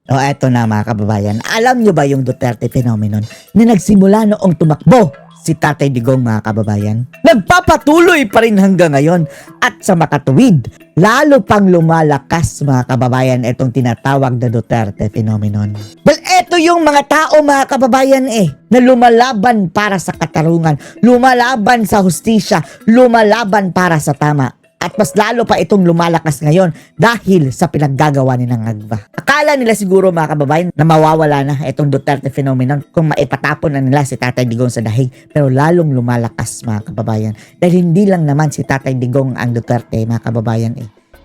O eto na mga kababayan, alam nyo ba yung Duterte phenomenon na nagsimula noong tumakbo si Tatay Digong mga kababayan? Nagpapatuloy pa rin hanggang ngayon at sa makatuwid, lalo pang lumalakas mga kababayan itong tinatawag na Duterte phenomenon. Well, eto yung mga tao mga kababayan na lumalaban para sa katarungan, lumalaban sa hustisya, lumalaban para sa tama. At mas lalo pa itong lumalakas ngayon dahil sa pinaggagawa ni ng Agba. Akala nila siguro mga kababayan na mawawala na itong Duterte phenomenon kung maipatapon na nila si Tatay Digong sa dahig. Pero lalong lumalakas mga kababayan. Dahil hindi lang naman si Tatay Digong ang Duterte mga kababayan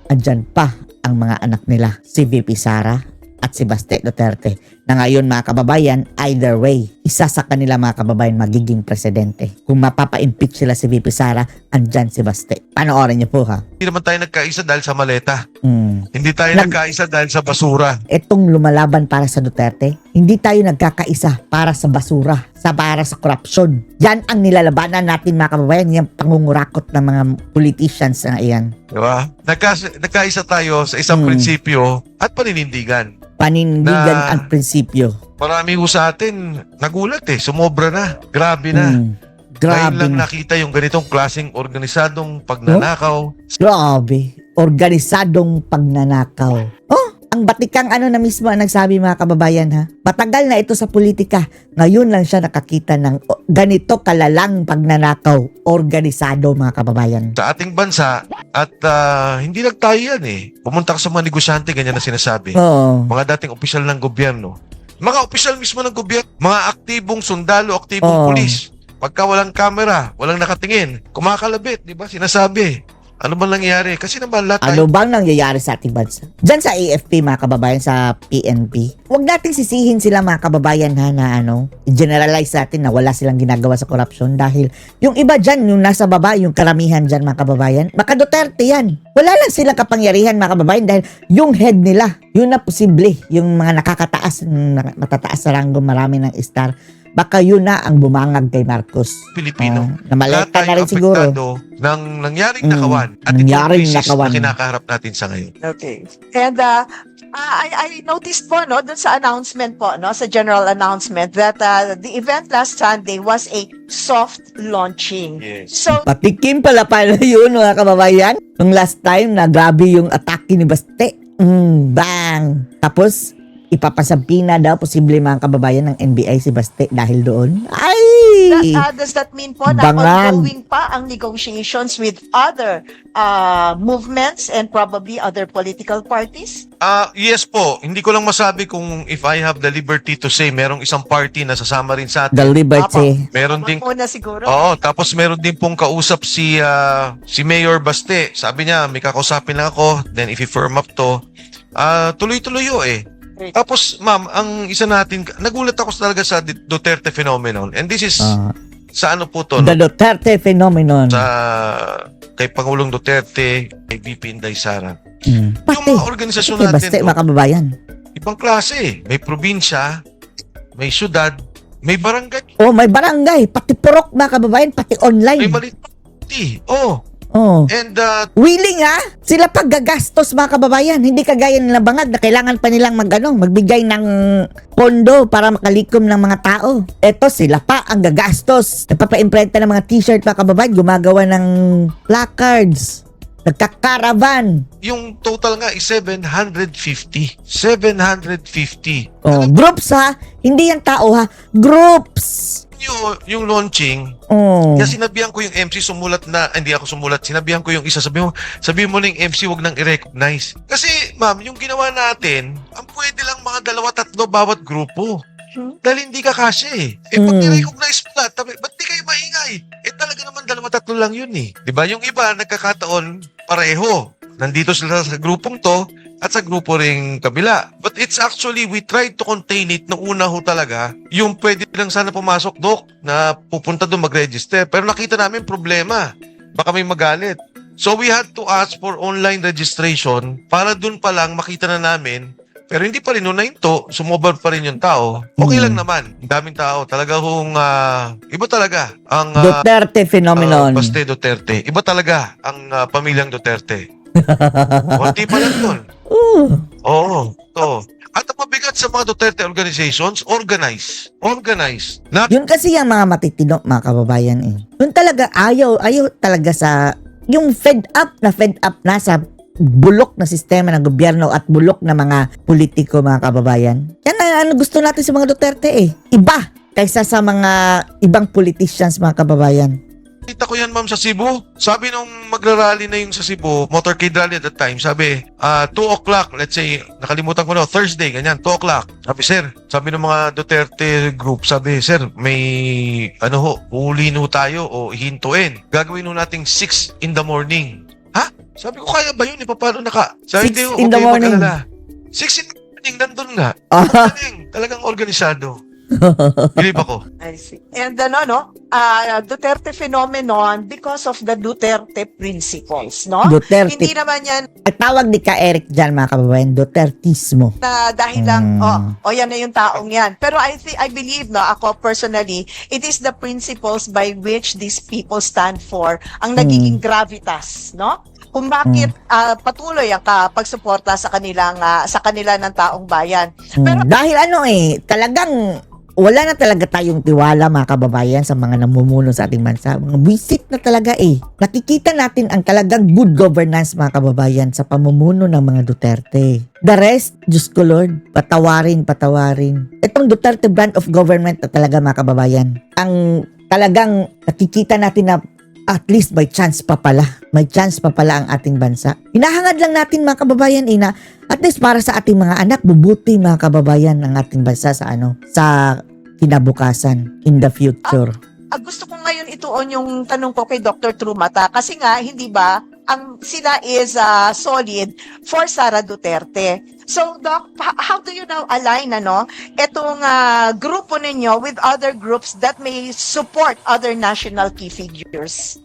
Andyan pa ang mga anak nila, si VP Sara at si Baste Duterte. Na ngayon mga kababayan, either way, isa sa kanila mga kababayan magiging presidente. Kung mapapa-impeach sila si VP Sara, andyan si Baste. Panoorin niyo po ha. Hindi naman tayo nagkaisa dahil sa maleta. Hindi tayo nagkaisa dahil sa basura. Itong lumalaban para sa Duterte, hindi tayo nagkakaisa para sa basura, para sa korupsyon. Yan ang nilalabanan natin mga kababayan, yung pangungurakot ng mga politicians na iyan. Diba? Nagkaisa tayo sa isang prinsipyo at paninindigan. Panindigan Na- ang prinsipyo. Marami ho sa atin, nagulat sumobra na. Grabe na. Ngayon Grabe lang na. nakita yung ganitong klaseng organisadong pagnanakaw. Grabe. Organisadong pagnanakaw. Oh, ang batikang na mismo ang nagsabi mga kababayan ha. Matagal na ito sa politika. Ngayon lang siya nakakita ng ganito kalalang pagnanakaw. Organisado mga kababayan. Sa ating bansa at hindi lang tayo yan Pumunta ka sa mga negosyante, ganyan na sinasabi. Oo. Mga dating opisyal ng gobyerno. Mga opisyal mismo ng gobyerno. Mga aktibong sundalo, aktibong pulis. Pagka walang camera, walang nakatingin, kumakalabit, di ba? Sinasabi. Ano bang nangyayari? Kasi naman lahat Ano bang nangyayari sa ating bansa? Diyan sa AFP mga kababayan, sa PNP. Huwag nating sisihin sila mga kababayan ha na i-generalize natin na wala silang ginagawa sa korupsyon dahil yung iba dyan, yung nasa baba, yung karamihan dyan mga kababayan, baka Duterte yan. Wala lang silang kapangyarihan mga kababayan dahil yung head nila, yun na posible, yung mga nakakataas, matataas sa ranggo, marami ng star, baka yun na ang bumangag kay Marcos. Pilipino. Namaleta na rin siguro. Ng nangyaring nakawan at nangyaring itong crisis nakawan. na kinakaharap natin sa ngayon. Okay. And I noticed po dun sa announcement po sa general announcement that the event last Sunday was a soft launching. Yes. So Patikim pala yun mga kababayan. Nung last time na grabe yung atake ni Baste. Bang! Tapos ipapasampi na daw posible mga kababayan ng NBI si Baste dahil doon. Ay! does that mean po na Bangag. ongoing pa ang negotiations with other movements and probably other political parties? Yes po. Hindi ko lang masabi kung if I have the liberty to say merong isang party na sasama rin sa The atin. Liberty. Meron din Muna siguro. Oo, tapos meron din pong kausap si Mayor Baste. Sabi niya, may kakausapin lang ako. Then if you firm up to, tuloy-tuloy Tapos, ma'am, ang isa natin, nagulat ako talaga sa Duterte phenomenon. And this is, sa ano po to? The Duterte phenomenon. Sa, kay Pangulong Duterte, kay VP Inday Sara. Yung Baste. mga organisasyon Okay, natin, Baste mga kababayan. ibang klase. May probinsya, may syudad, may barangay, Oh, may barangay. Pati purok mga kababayan. Pati may online. maliit. Oh, Oh. and Willing sila paggagastos mga kababayan. Hindi kagaya nila Bangag na kailangan pa nilang magbigay ng pondo para makalikom ng mga tao. Eto sila pa ang gagastos. Nagpapa-imprenta ng mga t-shirt mga kababayan. Gumagawa ng placards. Nagkakaravan. yung total nga is 750. 750. Oh, groups Hindi yan tao Groups. Yung launching, Oh. kaya sinabihan ko yung MC sumulat na, hindi ako sumulat, sinabihan ko yung isa, sabi mo na yung MC wag nang i-recognize. Kasi, ma'am, yung ginawa natin, ang pwede lang mga 2-3 bawat grupo. Dahil hindi ka kasi pag ni-recognize mo na, ba't di kayo maingay? Talaga naman 2-3 lang yun Diba? Yung iba, nagkakataon, pareho. Nandito sila sa grupong to, at sa grupo ring kabila. But it's actually, we tried to contain it nung una talaga, yung pwede lang sana pumasok, Dok, na pupunta doon mag-register. Pero nakita namin problema. Baka may magalit. So we had to ask for online registration para doon pa lang makita na namin. Pero hindi pa rin noon na ito, sumobra pa rin yung tao. Okay lang naman. Ang daming tao. Talaga iba talaga ang Duterte phenomenon. Baste Duterte. Iba talaga ang pamilyang Duterte. Konti pa lang yun. Oo. To. At Ang mabigat sa mga Duterte organizations, organize. Not Yun kasi yung mga matitino, mga kababayan eh. Yun talaga, ayaw talaga sa, yung fed up na sa bulok na sistema ng gobyerno at bulok na mga politiko, mga kababayan. Yan ang gusto natin sa mga Duterte eh. Iba kaysa sa mga ibang politicians, mga kababayan. Kita ko yan, ma'am, sa Cebu. Sabi nung magrarally na yung sa Cebu, motorcade rally at that time, sabi, 2 o'clock, let's say, nakalimutan ko na, Thursday, ganyan, 2 o'clock. Sabi, sir, sabi ng mga Duterte group, sabi, sir, may, uli no tayo o hintuin. Gagawin no nating 6 in the morning. Ha? Sabi ko, kaya ba yun? Paano naka? Sabi, 6 in the morning. 6 in the morning, nandun nga. Ah. Talagang organisado. Bilib ako. I see. And Duterte phenomenon because of the Duterte principles, no? Duterte. Hindi naman yan At tawag ni Ka Eric dyan, mga kababayan, Dutertismo. na dahil lang, yan na yung taong yan. Pero I believe, no, ako personally, it is the principles by which these people stand for ang nagiging gravitas, no? Kung bakit patuloy ang pagsuporta sa kanila ng taong bayan. Pero Dahil talagang wala na talaga tayong tiwala, mga kababayan, sa mga namumuno sa ating bansa. Mga wisit na talaga eh. Nakikita natin ang talagang good governance, mga kababayan, sa pamumuno ng mga Duterte. The rest, Diyos ko Lord, patawarin. Itong Duterte brand of government na talaga, mga kababayan, ang talagang nakikita natin na at least may chance pa pala ang ating bansa. Hinahangad lang natin, mga kababayan, na at least para sa ating mga anak, bubuti, mga kababayan, ng ating bansa sa kinabukasan in the future. gusto ko ngayon ituon yung tanong ko kay Dr. Trumata kasi nga, hindi ba, sila is solid for Sara Duterte. So, Doc, how do you now align, itong grupo ninyo with other groups that may support other national key figures?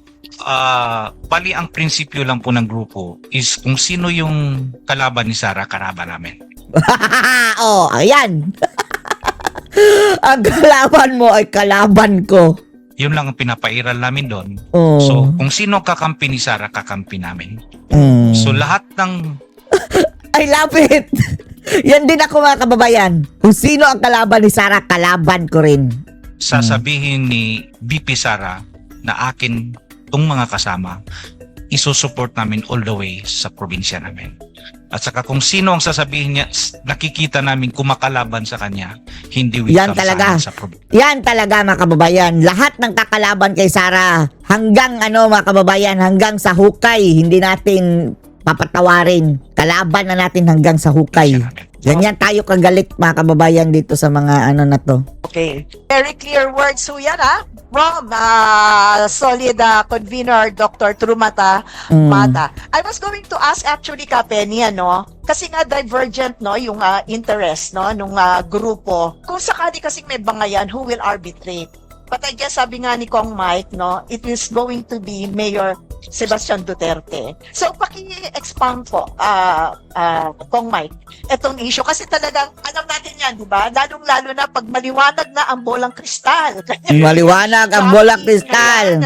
Bali ang prinsipyo lang po ng grupo is kung sino yung kalaban ni Sara, kalaban namin. Ayan. Ang kalaban mo ay kalaban ko. Yun lang ang pinapairal namin doon. Oh. So, kung sino kakampi ni Sara, kakampi namin. So, lahat ng... I love it. Yan din ako, mga kababayan. Kung sino ang kalaban ni Sara, kalaban ko rin. sasabihin ni BP Sara na akin tong mga kasama, isusupport namin all the way sa probinsya namin. At saka kung sino ang sasabihin niya, nakikita namin kumakalaban sa kanya, hindi Yan welcome talaga. sa probinsya. Yan talaga, mga kababayan. Lahat ng kakalaban kay Sara, hanggang mga kababayan, hanggang sa hukay, hindi natin papatawarin. Kalaban na natin hanggang sa hukay. Ganyan tayo kagalit, mga kababayan, dito sa mga na to. Okay. Very clear words ho yan, from solid convener Dr. Trumata Mata. I was going to ask actually Penny, kasi nga divergent yung interest nung grupo. Kung sakali kasing may bangayan, who will arbitrate? But I guess sabi nga ni Kong Mike, it is going to be Mayor Sebastian Duterte. So paki-expound po, Kong Mike, etong issue. Kasi talagang alam natin yan, di ba? Lalong-lalo na pag maliwanag na ang bolang kristal. Maliwanag ang bolang kristal.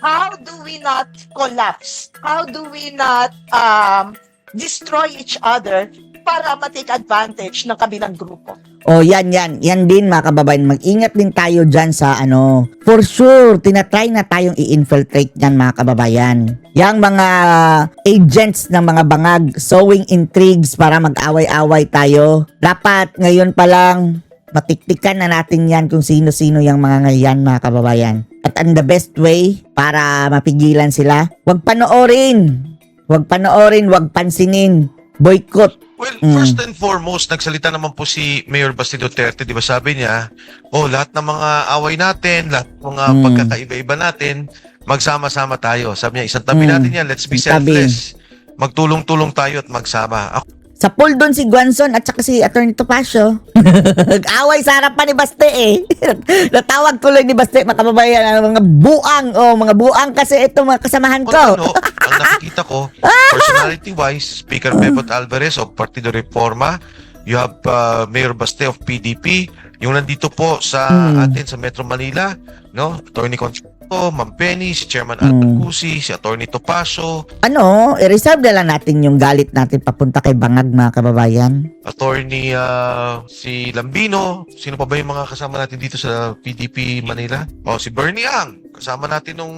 How do we not collapse? How do we not destroy each other para ma-take advantage ng kabilang grupo? Yan din, mga kababayan. Mag-ingat din tayo dyan sa for sure, tinatry na tayong i-infiltrate yan, mga kababayan. Yang mga agents ng mga bangag, sowing intrigues para mag-away-away tayo. Dapat ngayon pa lang, matiktikan na natin yan kung sino-sino yung mga ngayon, mga kababayan. At ang the best way para mapigilan sila, wag panoorin, wag pansinin, boycott. Well, first and foremost, nagsalita naman po si Mayor Basti Duterte, di ba sabi niya, lahat ng mga away natin, lahat ng mga pagkakaiba-iba natin, magsama-sama tayo. Sabi niya, isang tabi natin yan, let's be selfless. Magtulong-tulong tayo at magsama. Sa pool doon si Guanzon at saka si Atty. Topacio. Nag-away sa harapan ni Baste Natawag tuloy ni Baste, mga kababayan, ang mga buang kasi ito mga kasamahan ko. Ang nakikita ko, personality-wise, Speaker Bebot Alvarez of Partido Reforma, you have Mayor Baste of PDP, yung nandito po sa atin sa Metro Manila, Atty. Consuelo Ma'am Penny, si Chairman Albert Cusi, si Attorney Topacio, Ano, i-reserve na lang natin yung galit natin papunta kay Bangag, mga kababayan. Attorney si Lambino, sino pa ba yung mga kasama natin dito sa PDP Manila? Si Bernie Ang, kasama natin nung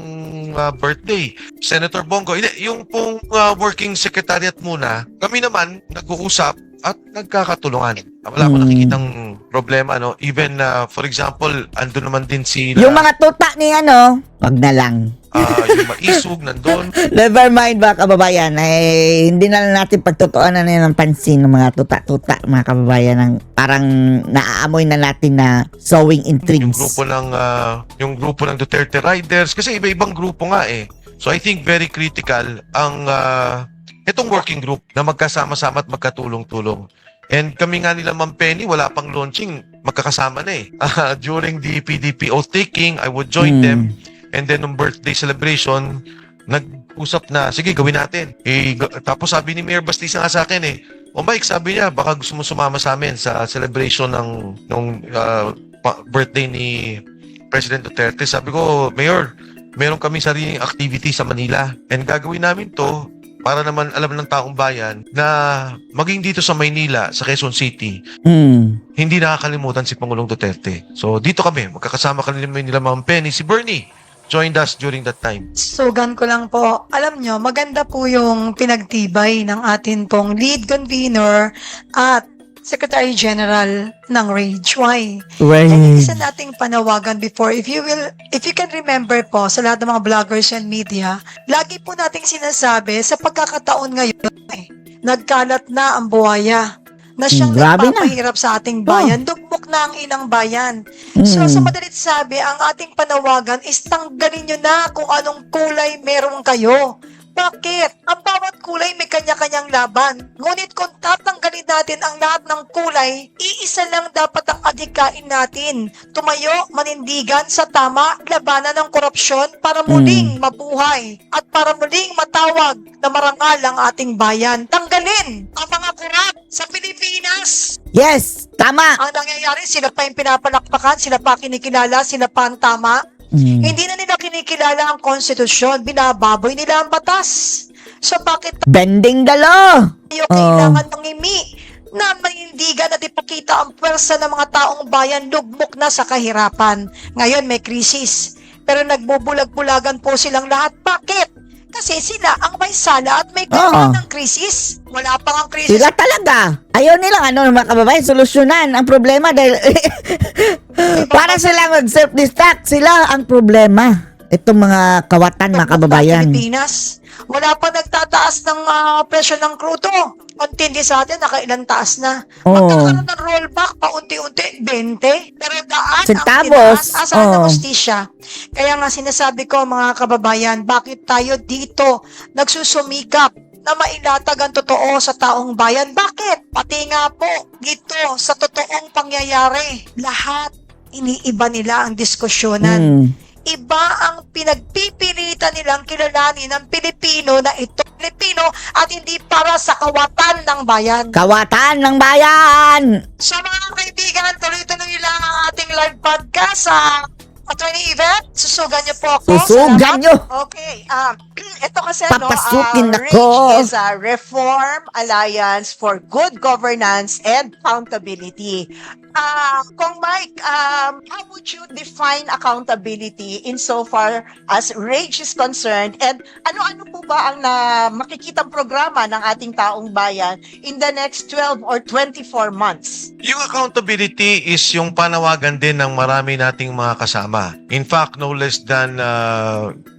birthday. Senator Bongo, hindi, yung pong working secretariat muna, kami naman nag-uusap at nagkakatulungan. Wala akong nakikitang problema, no? Even, for example, ando naman din si... Yung mga tuta ni wag na lang. yung maisog, nandun. Never mind, mga kababayan. Hindi na lang natin pagtutuanan na ng pansin ng mga tuta-tuta, mga kababayan. Parang naaamoy na natin na sowing intrigues. Yung grupo ng Duterte Riders, kasi iba-ibang grupo nga eh. So I think very critical ang itong working group na magkasama-sama at magkatulong-tulong. And kami nga nila Ma'am Penny, wala pang launching, magkakasama na eh. During the PDP oath-taking, I would join them. And then nung birthday celebration, nag-usap na, sige, gawin natin. Tapos sabi ni Mayor Bastiza nga sa akin Mike, sabi niya, baka gusto mo sumama sa amin sa celebration ng birthday ni President Duterte. Sabi ko, Mayor, meron kami sariling activity sa Manila. And gagawin namin to para naman alam ng taong bayan na maging dito sa Maynila, sa Quezon City, hindi nakakalimutan si Pangulong Duterte. So dito kami, magkakasama kami nila Ma'am Penny, si Bernie joined us during that time. Sugan ko lang po, alam nyo, maganda po yung pinagtibay ng atin pong lead convener at Secretary General ng Rage. Why? And isa nating panawagan before, if you can remember po sa lahat ng mga vloggers and media, lagi po nating sinasabi sa pagkakataon ngayon, nagkalat na ang buhaya na siyang Grabe na. nagpapahirap sa ating bayan. Dugmok na ang inang bayan. So sa madalit sabi, ang ating panawagan is tanggalin nyo na kung anong kulay meron kayo. Bakit? Ang bawat kulay may kanya-kanyang laban. Ngunit kung tatanggalin natin ang lahat ng kulay, iisa lang dapat ang adhikain natin. Tumayo, manindigan sa tama, labanan ng korupsyon para muling mabuhay at para muling matawag na marangal ang ating bayan. Tanggalin ang mga kurap sa Pilipinas. Yes, tama. Ang nangyayari, sila pa yung pinapalakpakan, sila pa kinikilala, sila pa ang tama. Hindi na nila kinikilala ang konstitusyon, binababoy nila ang batas. So bakit Bending the law. tayo kailangan mangimi na manindigan at ipakita ang pwersa ng mga taong bayan lugmok na sa kahirapan? Ngayon may krisis, pero nagbubulag-bulagan po silang lahat. Bakit? Kasi sila ang may sala at may karoon ng krisis. Wala pang ang krisis. Sila talaga. Ayaw nilang mga kababayan, solusyonan ang problema dahil para silang mag-self-destruct, sila ang problema. Itong mga kawatan, mga kababayan. Pilipinas, wala pa nagtataas ng presyo ng krudo. Kuntindi sa atin, nakailang taas na. Magkakaroon ng rollback, paunti-unti, 20. Pero daan Centavos. ang tinaas, asahan ng hustisya. Kaya nga sinasabi ko, mga kababayan, bakit tayo dito nagsusumikap na mailatag ang totoo sa taong bayan? Bakit? Pati nga po, dito, sa totoong pangyayari, lahat iniiba nila ang diskusyonan. Iba ang pinagpipilitan nilang kilalanin ng Pilipino na ito Pilipino at hindi para sa kawatan ng bayan. Kawatan ng bayan! So mga kaibigan, tuloy-tuloy lang ang ating live podcast sa Attorney Yvette. Susugan niyo po ako. Susugan Salamat. niyo. Okay. Ito kasi Papasukin RAGE ako. is a Reform Alliance for Good Governance and Accountability. Kung Mike, how would you define accountability insofar as RAGE is concerned? And ano-ano po ba ang makikitang programa ng ating taong bayan in the next 12 or 24 months? Yung accountability is yung panawagan din ng marami nating mga kasama. In fact, no less than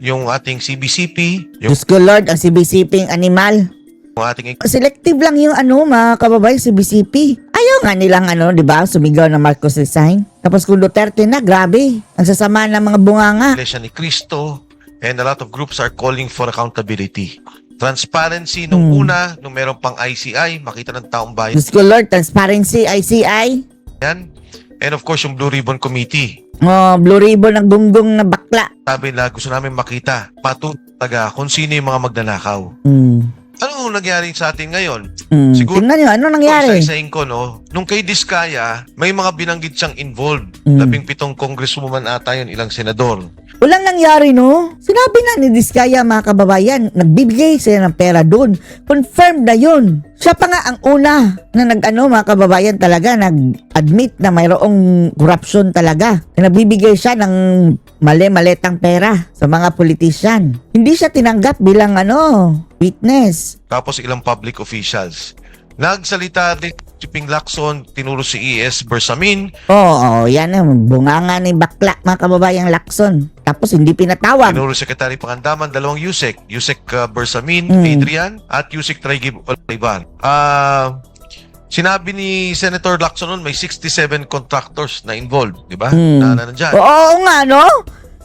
yung ating CBCP, yung Diyos ko Lord, ang CBCP ang animal. ating Selective lang yung mga kababayan, CBCP. Ayaw nga nilang di ba, sumigaw na Marcos resign. Tapos kung Duterte na, grabe. Ang sasama ng mga bunganga. Iglesia ni Cristo, and a lot of groups are calling for accountability. Transparency nung una, nung meron pang ICI, makita ng taong bayan Diyos ko Lord, transparency, ICI. yan. And of course, yung Blue Ribbon Committee. Blue Ribbon ng gunggong na bakla. Sabi na gusto namin makita, patutaga kung sino yung mga magnanakaw. Ano nangyari sa atin ngayon? Siguro, Tingnan nyo, ano nangyari? Isa-isahin ko, no? Nung kay Diskaya, may mga binanggit siyang involved. 17 congresswoman ata yun, ilang senador. Walang nangyari, no? Sinabi na ni Diskaya, mga kababayan, nagbibigay siya ng pera dun. Confirmed na yun. Siya pa nga ang una na mga kababayan talaga, nag-admit na mayroong corruption talaga. Na nagbibigay siya ng mali-maletang pera sa mga politician. Hindi siya tinanggap bilang witness. Tapos ilang public officials. Nagsalita din si Ping Lacson, tinuro si E.S. Bersamin. Oo, yan ang bunganga ni bakla, mga kababayang Lacson. Tapos hindi pinatawag. Tinuro Secretary Pangandaman, dalawang Yusek Bersamin, Adrian, at Yusek Traigib Olivan. Sinabi ni Senator Lacson noon, may 67 contractors na involved, di ba? Na nandyan. Oo nga, no?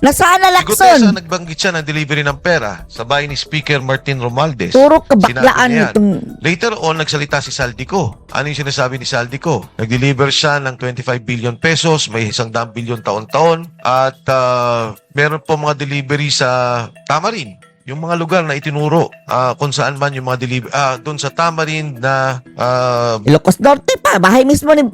Nasaan na Sigutesa, Lacson? nagbanggit siya ng delivery ng pera sa bahay ni Speaker Martin Romualdez. Puro Sinabi kabaklaan niya yan. itong... Later on, nagsalita si Saldico. Ano yung sinasabi ni Saldico? Nag-deliver siya ng 25 billion pesos, may 100 billion taon-taon, at meron po mga delivery sa Tamarin. Yung mga lugar na itinuro, kung saan man yung mga delivery, doon sa Tamarin na Ilocos Norte pa, bahay mismo ni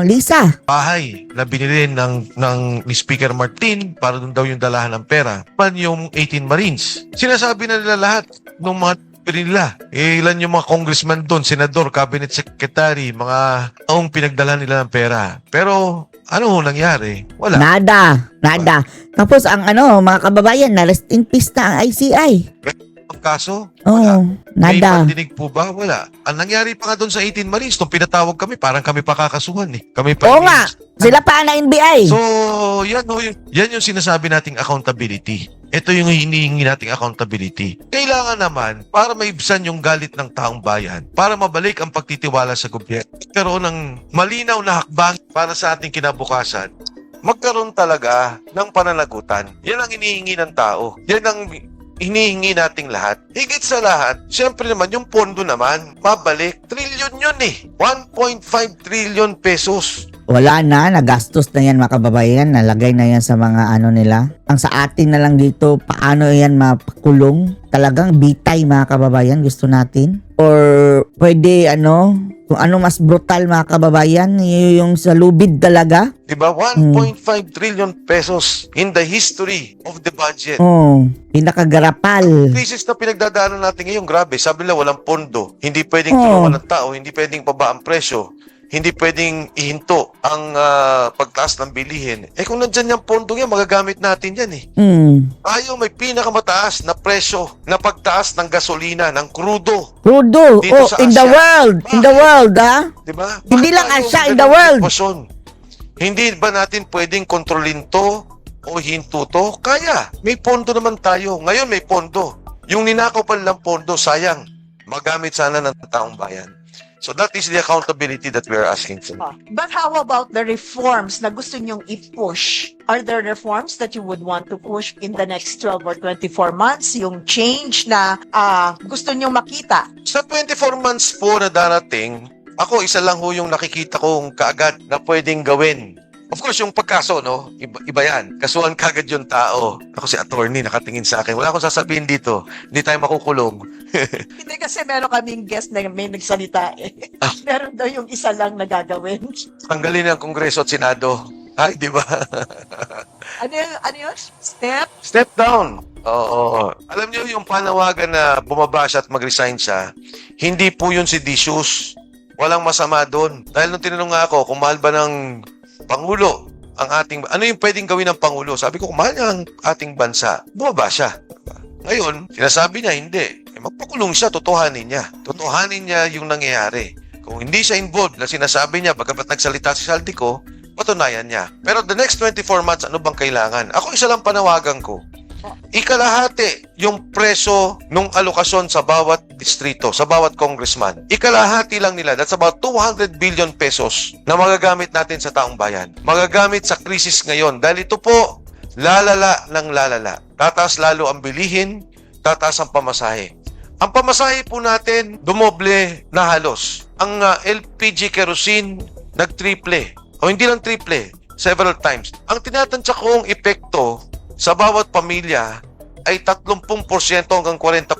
Lisa. bahay na binili ni Speaker Martin para doon daw yung dalahan ng pera. Pan yung 18 Marines. Sinasabi na nila lahat ng mga nila. Ilan yung mga congressman doon, senador, cabinet secretary, mga taong pinagdala nila ng pera. Pero ano nangyari? Wala. Nada. Tapos ang mga kababayan, na rest in peace na ang ICI. Ang kaso? Oo, Wala. May nada. pandinig po ba? Wala. Ang nangyari pa nga doon sa 18 Marines, nung pinatawag kami, parang kami pa kakasuhan eh. Kami pa Oo nga, sila pa na NBI. So, yan yung sinasabi nating accountability. Ito yung hinihingi nating accountability. Kailangan naman, para maibsan yung galit ng taong bayan, para mabalik ang pagtitiwala sa gobyerno, magkaroon ng malinaw na hakbang para sa ating kinabukasan, magkaroon talaga ng pananagutan. Yan ang hinihingi ng tao. Yan ang hinihingi nating lahat. Higit sa lahat, siyempre naman, yung pondo naman, mabalik. Trilyon yun eh. 1.5 trillion pesos. Wala na, nagastos na yan mga kababayan, nalagay na yan sa mga nila. Ang sa atin na lang dito, paano yan mapakulong? Talagang bitay mga kababayan, gusto natin. Or pwede kung ano mas brutal mga kababayan, yung sa lubid talaga. Diba? 1.5 trillion pesos in the history of the budget. Pinakagarapal. Krisis na pinagdadaanan natin ngayon, grabe. Sabi nila walang pondo. Hindi pwedeng Oo. tulungan ng tao. Hindi pwedeng paba ang presyo. Hindi pwedeng ihinto ang pagtaas ng bilihin. Kung nandyan yung pondo yan, magagamit natin yan eh. Tayo may pinakamataas na presyo na pagtaas ng gasolina, ng krudo. Crudo. Dito sa In the Asia. world. In the world, ha? Diba? Hindi lang Bakit tayo Asia, in ganun the world. sitwasyon? Hindi ba natin pwedeng kontrolin to o hinto to? Kaya. May pondo naman tayo. Ngayon may pondo. Yung ninakaw pa nilang pondo, sayang. Magamit sana ng taong bayan. So that is the accountability that we are asking for. But how about the reforms na gusto nyong i-push? Are there reforms that you would want to push in the next 12 or 24 months? Yung change na gusto nyong makita? Sa 24 months po na darating, ako isa lang ho yung nakikita kong kaagad na pwedeng gawin. Of course, yung pagkaso, no? Iba yan. Kasuhan kagad yung tao. Ako si attorney, nakatingin sa akin. Wala akong sasabihin dito. Hindi tayo makukulong. Hindi kasi meron kaming guest na may nagsalita eh. Meron daw yung isa lang na gagawin. Tanggalin ang Kongreso at Senado. Ay, di ba? Ano yun? Step? Step down. Oo. Alam niyo yung panawagan na bumaba siya at mag-resign siya, hindi po yun seditious. Walang masama doon. Dahil nung tinanong nga ako kung mahal ba ng Pangulo ang ating, ano yung pwedeng gawin ng Pangulo? Sabi ko, kung mahal niya ang ating bansa, bumaba siya. Ngayon, sinasabi niya, hindi. Magpakulong siya, totohanin niya. Totohanin niya yung nangyayari. Kung hindi siya involved na sinasabi niya, bagamat nagsalita si Saldico, patunayan niya. Pero the next 24 months, ano bang kailangan? Ako isa lang panawagan ko. Ikalahati yung preso nung alokasyon sa bawat distrito, sa bawat congressman. Ikalahati lang nila. That's about 200 billion pesos na magagamit natin sa taong bayan. Magagamit sa krisis ngayon. Dahil ito po, lalala ng lalala. Tataas lalo ang bilihin, tataas ang pamasahe. Ang pamasahe po natin, dumoble na halos. Ang LPG kerosene, nag-triple. O hindi lang triple, several times. Ang tinatansya kong epekto sa bawat pamilya ay 30% hanggang 40%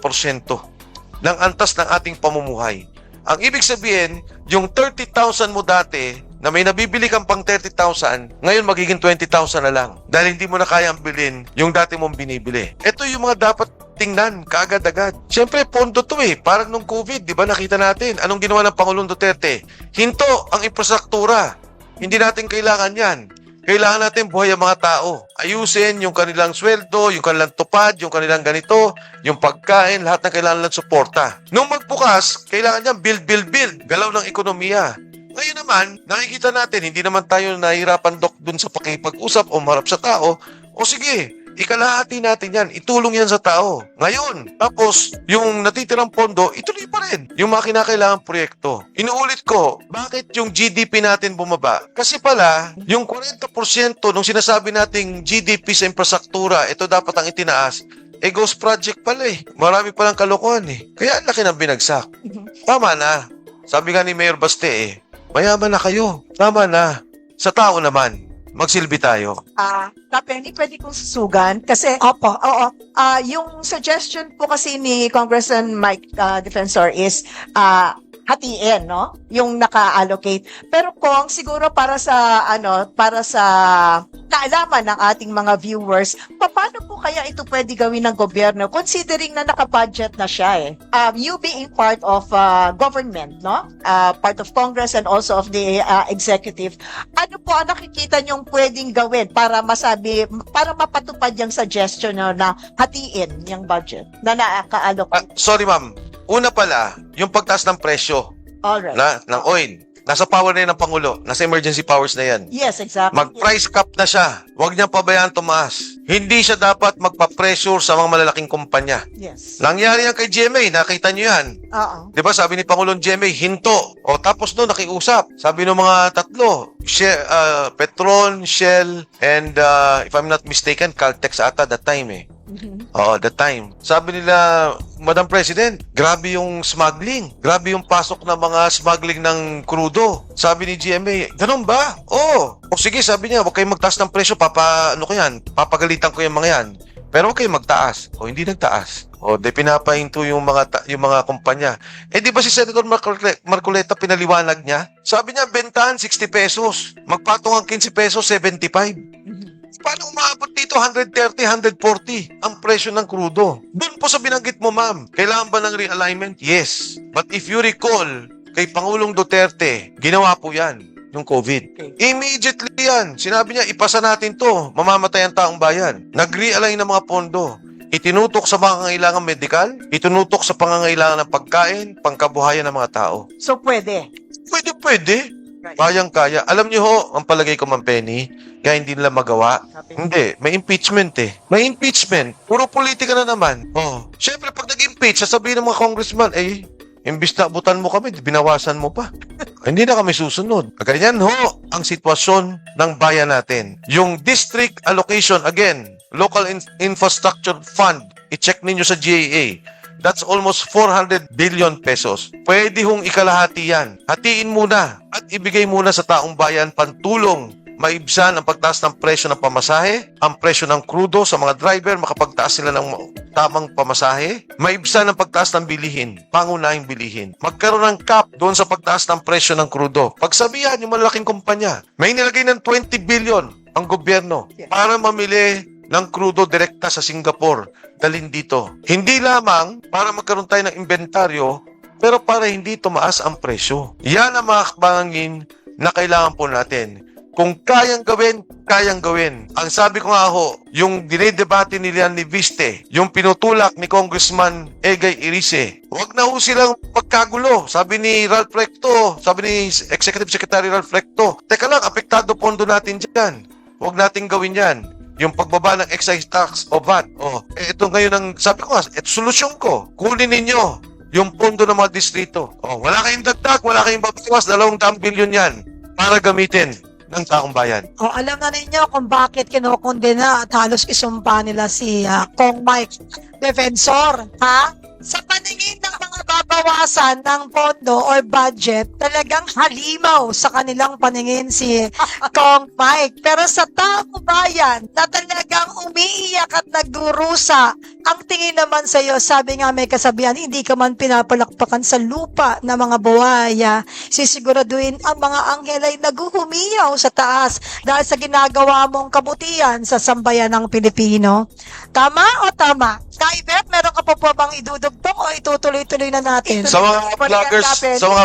ng antas ng ating pamumuhay. Ang ibig sabihin, yung 30,000 mo dati na may nabibili kang pang 30,000, ngayon magiging 20,000 na lang dahil hindi mo na kayang bilhin yung dati mong binibili. Ito yung mga dapat tingnan kaagad-agad. Siyempre, pondo to eh. Parang nung COVID, di ba nakita natin? Anong ginawa ng Pangulong Duterte? Hinto ang infrastruktura. Hindi natin kailangan yan. Kailangan natin buhay ang mga tao. Ayusin yung kanilang sweldo, yung kanilang tupad, yung kanilang ganito, yung pagkain, lahat ng kailangan lang suporta. Nung magbukas, kailangan niya build. Galaw ng ekonomiya. Ngayon naman, nakikita natin, hindi naman tayo nahihirapan dun sa pakipag-usap o marap sa tao. O sige, ikalahati natin yan. Itulong yan sa tao. Ngayon, tapos yung natitirang pondo, ituloy pa rin yung mga kinakailangang proyekto. Inuulit ko, bakit yung GDP natin bumaba? Kasi pala, yung 40% nung sinasabi nating GDP sa infrastruktura, ito dapat ang itinaas, ghost project pala eh. Marami palang kalokohan eh. Kaya ang laki ng binagsak. Tama na. Sabi nga ni Mayor Baste eh, mayaman na kayo. Tama na. Sa tao naman, magsilbi tayo. Kapeni, pwede kong susugan kasi Opo. oo, yung suggestion po kasi ni Congressman Mike Defensor is hatiin, no? Yung naka-allocate. Pero kung siguro para sa kaalaman ng ating mga viewers, paano po kaya ito pwede gawin ng gobyerno considering na naka-budget na siya eh. You being part of government, no? Part of Congress and also of the executive. Ano po ang nakikita niyong pwedeng gawin para mapatupad yung suggestion na hatiin yung budget na naka-allocate? Sorry ma'am. Una pala, yung pagtaas ng presyo Alright. ng oil. Nasa power na yan ng Pangulo. Nasa emergency powers na yan. Yes, exactly. Mag-price cap na siya. Huwag niyang pabayaan tumaas. Hindi siya dapat magpa-pressure sa mga malalaking kumpanya. Yes. Nangyari yan kay GMA. Nakita niyo yan. Oo. Di ba sabi ni Pangulong GMA, hinto. O tapos doon nakiusap. Sabi ng mga tatlo, Petron, Shell, and if I'm not mistaken, Caltex ata that time eh. Mhm. That time. Sabi nila, Madam President, grabe yung smuggling. Grabe yung pasok ng mga smuggling ng krudo. Sabi ni GMA, ganun ba? O sige, sabi niya, huwag kayong magtaas ng presyo, papagalitan ko yung mga yan. Pero huwag kayong magtaas. Hindi nagtaas. De pinapahinto yung mga kumpanya. Di ba si Senator Marcoleta pinaliwanag niya? Sabi niya, bentahan 60 pesos. Magpatungan 15 pesos, 75. Paano umabot dito 130, 140 ang presyo ng krudo? Doon po sa binanggit mo, ma'am. Kailangan ba ng realignment? Yes. But if you recall, kay Pangulong Duterte, ginawa po yan, yung COVID. Immediately yan. Sinabi niya, ipasa natin to. Mamamatay ang taong bayan. Nag-realign ng mga pondo. Itinutok sa mga pangangailangan medikal, itinutok sa pangangailangan ng pagkain, pangkabuhayan ng mga tao. So, pwede. Pwede. Kayang-kaya. Alam niyo ho, ang palagay ko, Ma'am Penny, kaya hindi nila magawa. Hindi, may impeachment eh. May impeachment. Puro politika na naman. Siyempre, pag nag-impeach, sasabihin ng mga congressman, imbis na abutan mo kami, binawasan mo pa. Hindi na kami susunod. Ganyan ho ang sitwasyon ng bayan natin. Yung district allocation, again, local infrastructure fund, i-check ninyo sa GAA. That's almost 400 billion pesos. Pwede hong ikalahati yan. Hatiin muna at ibigay muna sa taong bayan pantulong. Maibsan ang pagtaas ng presyo ng pamasahe, ang presyo ng krudo sa mga driver, makapagtaas sila ng tamang pamasahe. Maibsan ang pagtaas ng bilihin, pangunahing bilihin. Magkaroon ng cap doon sa pagtaas ng presyo ng krudo. Pagsabihan yung malalaking kumpanya, may nilagay ng 20 billion ang gobyerno para mamili ng krudo direkta sa Singapore, dalhin dito. Hindi lamang para magkaroon tayo ng inventaryo, pero para hindi tumaas ang presyo. Yan ang mga hakbangin na kailangan po natin. Kung kayang gawin, kayang gawin. Ang sabi ko nga ho, yung dinedebate nila ni Viste, yung pinutulak ni Congressman Egay Irice, huwag na ho silang magkagulo. Sabi ni Ralph Recto, sabi ni Executive Secretary Ralph Recto, teka lang, apektado pondo natin dyan. Huwag natin gawin yan. Yung pagbaba ng excise tax o VAT. Ito ngayon ang, sabi ko nga, ito solusyon ko. Kunin ninyo yung pondo ng mga distrito. Wala kayong dagdag, wala kayong babawas, 200 billion yan para gamitin ng taong bayan. Alam na ninyo kung bakit kinukundina at halos isumpa nila si Kong Mike Defensor. Ha? Sa paningin ng mga nagbabawasan ng pondo or budget, talagang halimaw sa kanilang paningin si Kong Mike. Pero sa taong bayan na talagang umiiyak at nagdurusa, ang tingin naman sa iyo, sabi nga may kasabihan, hindi ka man pinapalakpakan sa lupa ng mga buhaya, sisiguraduhin ang mga anghel ay naguhumiyaw sa taas dahil sa ginagawa mong kabutihan sa sambayan ng Pilipino. Tama o tama? Kaibet, meron ka pa po bang idudugtong o itutuloy-tuloy na natin? Sa mga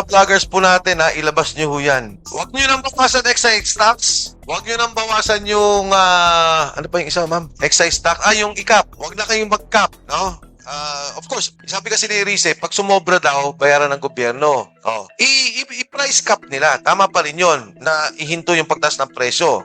vloggers po natin, ha, ilabas nyo ho yan. Huwag nyo nang bawasan excise tax. Huwag nyo nang bawasan yung, ano pa yung isa, ma'am? Excise tax. Yung i-cap. Huwag na kayong mag-cap, no? Of course, sabi kasi ni Rize, pag sumobra daw, bayaran ng gobyerno. I-price cap nila. Tama pa rin yun, na ihinto yung pagtaas ng presyo.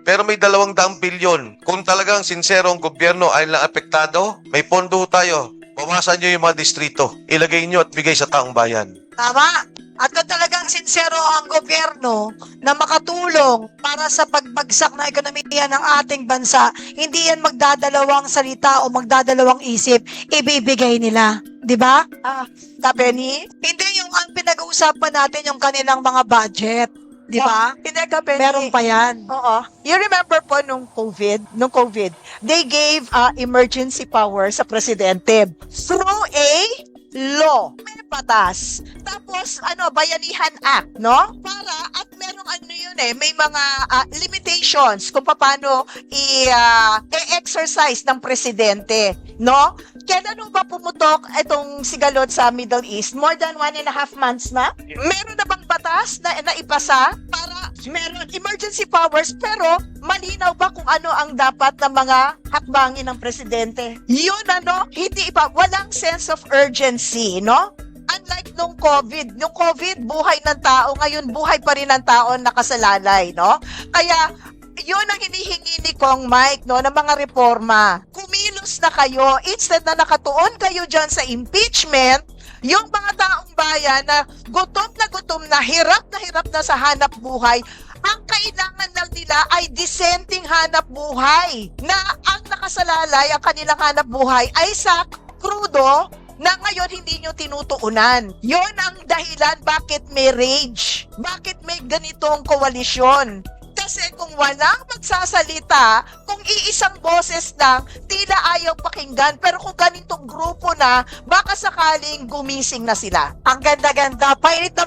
Pero may 200 bilyon. Kung talagang sincero ang gobyerno ay lang apektado, may pondo tayo. Bawasan nyo yung mga distrito. Ilagay nyo at bigay sa taong bayan. Tama. At kung talagang sincero ang gobyerno na makatulong para sa pagbagsak na ekonomiya ng ating bansa, hindi yan magdadalawang salita o magdadalawang isip, ibibigay nila. Di ba? Kapeni? Hindi yung ang pinag-uusapan natin yung kanilang mga budget. Di ba? Hindi, Kapeni. Meron pa yan. Oo. You remember po nung COVID, they gave emergency power sa presidente through a law. May batas. Tapos, Bayanihan Act, no? Para, at merong may mga limitations kung paano i-exercise ng presidente, no? Kailan nung ba pumutok itong sigalot sa Middle East? More than 1.5 months na? Meron na bang batas na ipasa para meron emergency powers pero malinaw ba kung ano ang dapat ng mga hakbangin ng presidente? Yun hindi iba, walang sense of urgency, no? Unlike nung COVID, buhay ng tao, ngayon buhay pa rin ng tao nakasalalay, no? Kaya yun ang hinihingi ni Kong Mike, no, ng mga reforma. Kumilos na kayo, instead na nakatuon kayo dyan sa impeachment, yung mga taong bayan na gutom na hirap na sa hanap buhay, ang kailangan lang nila ay dissenting hanap buhay, na ang nakasalalay, ang kanilang hanap buhay ay sa krudo na ngayon hindi nyo tinutuunan. Yon ang dahilan bakit may rage, bakit may ganitong koalisyon. Kasi kung walang magsasalita, kung iisang boses lang, tila ayaw pakinggan. Pero kung ganitong grupo na, baka sakaling gumising na sila. Ang ganda-ganda. Painit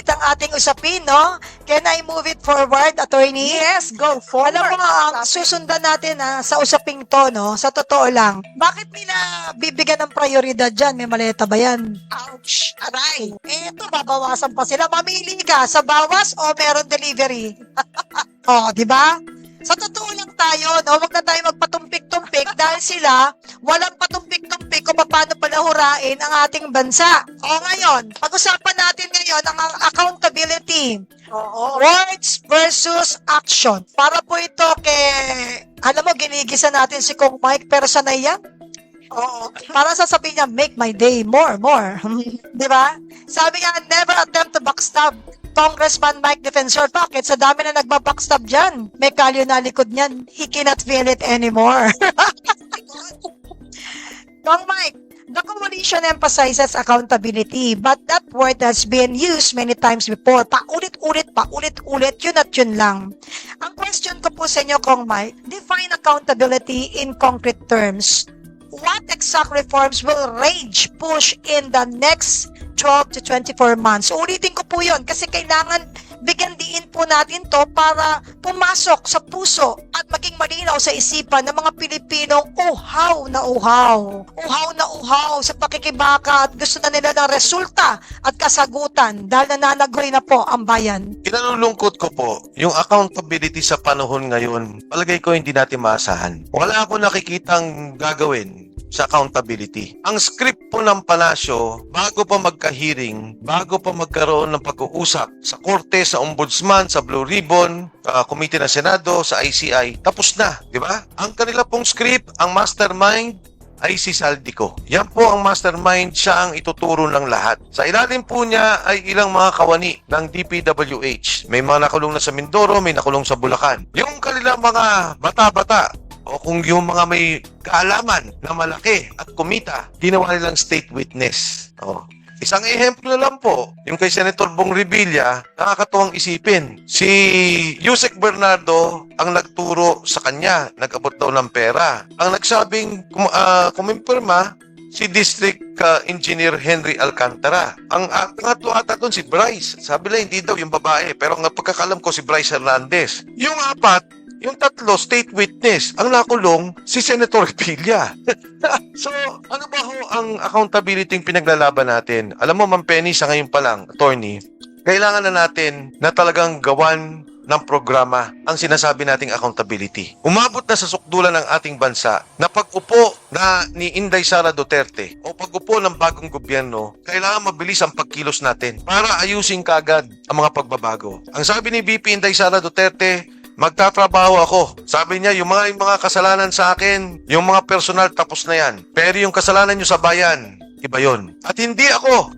ang ating usapin, no? Can I move it forward, attorney? Yes, go forward. Alam mo nga, ang susundan natin sa usaping to, no? Sa totoo lang, bakit nila bibigyan ng prioridad dyan? May maleta ba yan? Ouch! Aray! Eto, babawasan pa sila. Mamili ka sa bawas o meron delivery. Di ba? Sa totoo lang tayo, no? Huwag na tayo magpatumpik-tumpik dahil sila walang patumpik-tumpik kung paano palahurain ang ating bansa. Ngayon, pag-usapan natin ngayon ang accountability. Words versus action. Para po ito alam mo, ginigisa natin si Kong Mike, pero sanay yan. Para sasabihin niya, make my day more. Di ba? Sabi nga, never attempt to backstab Congressman Mike Defensor. Bakit? Sa dami na nagbabackstab dyan. May kalyo na likod niyan. He cannot feel it anymore. Kong Mike, the coalition emphasizes accountability, but that word has been used many times before. Paulit-ulit, yun at yun lang. Ang question ko po sa inyo, Kong Mike, define accountability in concrete terms. What exact reforms will Rage push in the next 12 to 24 months? Ulitin ko po yun kasi kailangan bigyan diin po natin to para pumasok sa puso at maging malinaw sa isipan ng mga Pilipinong uhaw na uhaw sa pakikibaka at gusto na nila ng resulta at kasagutan dahil nananagoy na po ang bayan. Kinalulungkot ko po, yung accountability sa panahon ngayon, palagay ko hindi natin maasahan. Wala ako nakikitang gagawin sa accountability. Ang script po ng palasyo, bago pa magka-hearing, bago pa magkaroon ng pag-uusap sa korte, sa ombudsman, sa Blue Ribbon, Committee ng Senado, sa ICI, tapos na, di ba? Ang kanila pong script, ang mastermind, ay si Saldico. Yan po ang mastermind, siya ang ituturo ng lahat. Sa ilalim po niya ay ilang mga kawani ng DPWH. May mga nakulong na sa Mindoro, may nakulong sa Bulacan. Yung kanilang mga bata-bata, o kung yung mga may kaalaman na malaki at kumita, ginawa nilang state witness. Isang ehemplo na lang po, yung kay Senator Bong Revilla, nakakatuwang isipin. Si Yusek Bernardo ang nagturo sa kanya, nag-abot daw ng pera. Ang nagsabing kumimpirma, si District Engineer Henry Alcantara. Ang pangatlo ata doon si Bryce. Sabi lang hindi daw yung babae, pero ang pagkakalam ko si Bryce Hernandez. Yung apat, yung tatlo, state witness. Ang nakulong, si Senator Revilla. So, ano ba ho ang accountability yung pinaglalaban natin? Alam mo, Ma'am Penny, sa ngayon pa lang, attorney, kailangan na natin na talagang gawan ng programa ang sinasabi nating accountability. Umabot na sa sukdulan ng ating bansa na pag-upo na ni Inday Sara Duterte o pag-upo ng bagong gobyerno, kailangan mabilis ang pagkilos natin para ayusin kaagad ang mga pagbabago. Ang sabi ni VP Inday Sara Duterte, magtatrabaho ako. Sabi niya, yung mga kasalanan sa akin, yung mga personal, tapos na yan. Pero yung kasalanan nyo sa bayan, iba yun. At hindi ako.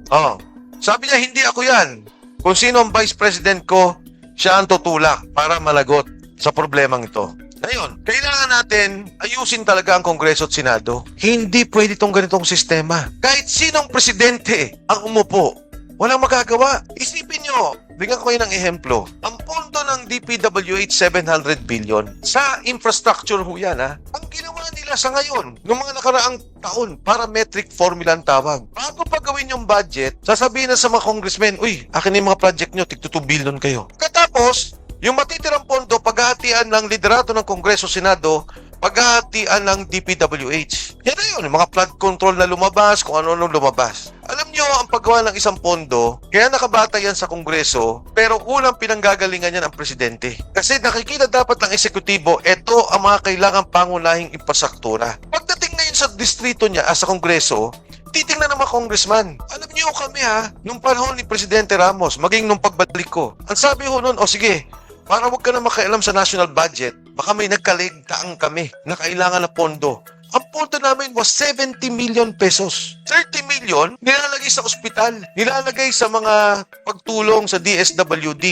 Sabi niya, hindi ako yan. Kung sino ang vice president ko, siya ang tutulak para malagot sa problemang ito. Ngayon, kailangan natin ayusin talaga ang Kongreso at Senado. Hindi pwede itong ganitong sistema. Kahit sinong presidente ang umupo, walang magagawa. Isipin nyo, bigyan ko kayo ng ehemplo. Ang pondo ng DPWH, 700 billion. Sa infrastructure ho yan, ha? Ang ginawa nila sa ngayon, ng mga nakaraang taon, parametric formula ang tawag. Bago pa gawin yung budget, sasabihin na sa mga congressmen, uy, akin na yung mga project nyo, tig 2 billion kayo. Katapos, yung matitirang pondo, paghahatian ng liderato ng Kongreso, Senado, paghahatian ng DPWH. Yan na yun, yung mga flood control na lumabas, kung ano-ano lumabas. Alam nyo, ang paggawa ng isang pondo, kaya nakabata yan sa Kongreso, pero unang pinanggagalingan yan ang presidente. Kasi nakikita dapat ng eksekutibo, ito ang mga kailangang pangunahing infrastruktura. Pagdating ngayon sa distrito niya, sa Kongreso, titingnan ng mga congressman. Alam niyo kami nung panahon ni Presidente Ramos, maging nung pagbalik ko, ang sabi ho noon, sige, para wag ka na makialam sa national budget, baka may nagkaligtaan kami na kailangan na pondo. Ang pondo namin was 70 million pesos. 30 million nilalagay sa ospital, nilalagay sa mga pagtulong sa DSWD.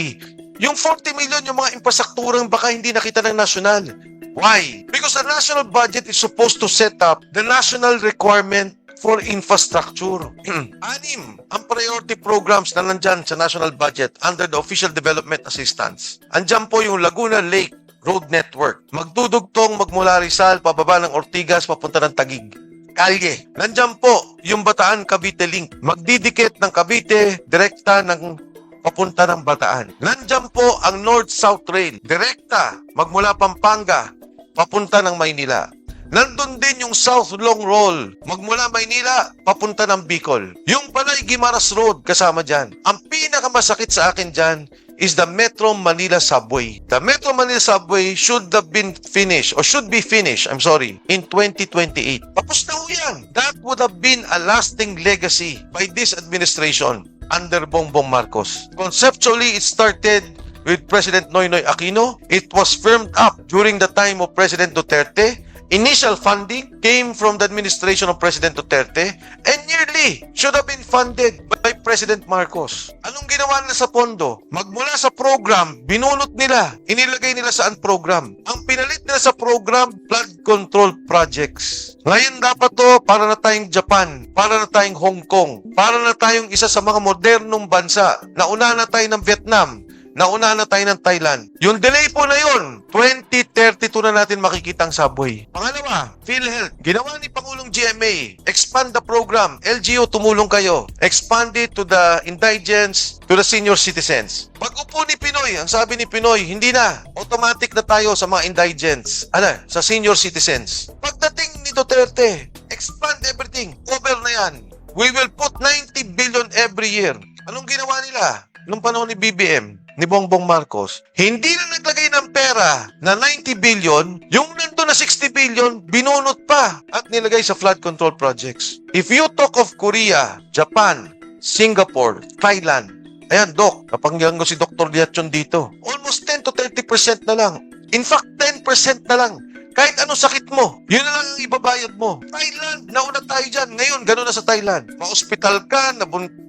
Yung 40 million yung mga infrastrukturang baka hindi nakita ng nasyonal. Why? Because the national budget is supposed to set up the national requirement for infrastructure. 6 ang priority programs na nandyan sa national budget under the Official Development Assistance. Andyan po yung Laguna Lake Road Network. Magdudugtong magmula Rizal, pababa ng Ortigas, papunta ng Taguig. Kalye. Nandyan po yung Bataan Cavite Link. Magdidikit ng Cavite, direkta ng papunta ng Bataan. Nandyan po ang North-South Rail. Direkta, magmula Pampanga, papunta ng Maynila. Nandun din yung South Long Roll. Magmula Maynila, papunta ng Bicol. Yung Panay Guimaras Road, kasama dyan. Ang pinakamasakit sa akin dyan is the Metro Manila Subway. The Metro Manila Subway should have been finished, or should be finished, in 2028. Tapos na ho yan. That would have been a lasting legacy by this administration under Bongbong Marcos. Conceptually, it started with President Noynoy Aquino. It was firmed up during the time of President Duterte. Initial funding came from the administration of President Duterte and nearly should have been funded by President Marcos. Anong ginawa nila sa pondo? Magmula sa program, binunot nila, inilagay nila saan program. Ang pinalit nila sa program, flood control projects. Ngayon dapat to, para na tayong Japan, para na tayong Hong Kong, para na tayong isa sa mga modernong bansa. Nauna na tayo ng Vietnam, nauna na tayo ng Thailand. Yung delay po na yun, 2032 na natin makikita ang subway. Pangalawa, PhilHealth. Ginawa ni Pangulong GMA. Expand the program. LGU, tumulong kayo. Expand it to the indigents, to the senior citizens. Pag-upo ni Pinoy, ang sabi ni Pinoy, hindi na. Automatic na tayo sa mga indigents. Sa senior citizens. Pagdating ni Duterte, expand everything. Cover na yan. We will put 90 billion every year. Anong ginawa nila? Nung panahon ni BBM, ni Bongbong Marcos, hindi na naglagay ng pera na 90 billion, yung nandun na 60 billion, binunot pa at nilagay sa flood control projects. If you talk of Korea, Japan, Singapore, Thailand, ayan, Doc, napanggilan ko si Dr. Liachon dito, almost 10 to 30% na lang. In fact, 10% na lang. Kahit anong sakit mo, yun na lang ang ibabayad mo. Thailand, nauna tayo dyan. Ngayon, gano'n na sa Thailand. Ma-hospital ka,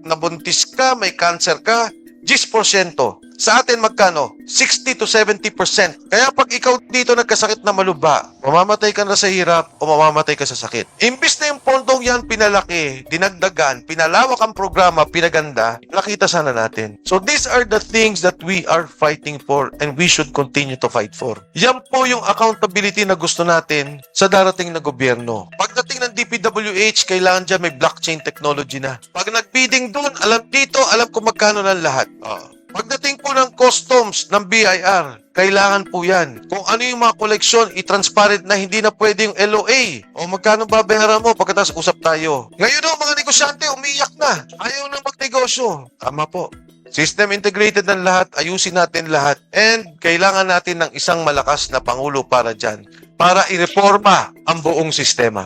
nabuntis ka, may cancer ka, 10%. Sa atin magkano? 60 to 70%. Kaya pag ikaw dito nagkasakit na malubha, mamamatay ka na sa hirap o mamamatay ka sa sakit. Imbis na yung pondong yan pinalaki, dinagdagan, pinalawak ang programa, pinaganda, nakita sana natin. So these are the things that we are fighting for and we should continue to fight for. Yan po yung accountability na gusto natin sa darating na gobyerno. Pagdating ng DPWH, kailangan dyan may blockchain technology na. Pag nagbidding doon, alam dito, alam kung magkano ng lahat. Pagdating po ng customs ng BIR, kailangan po yan. Kung ano yung mga koleksyon, i-transparent na hindi na pwede yung LOA. O magkano babayaran mo pagkatapos usap tayo. Ngayon ang mga negosyante umiyak na. Ayaw na magnegosyo. Tama po. System integrated ng lahat, ayusin natin lahat. And kailangan natin ng isang malakas na pangulo para dyan. Para ireforma ang buong sistema.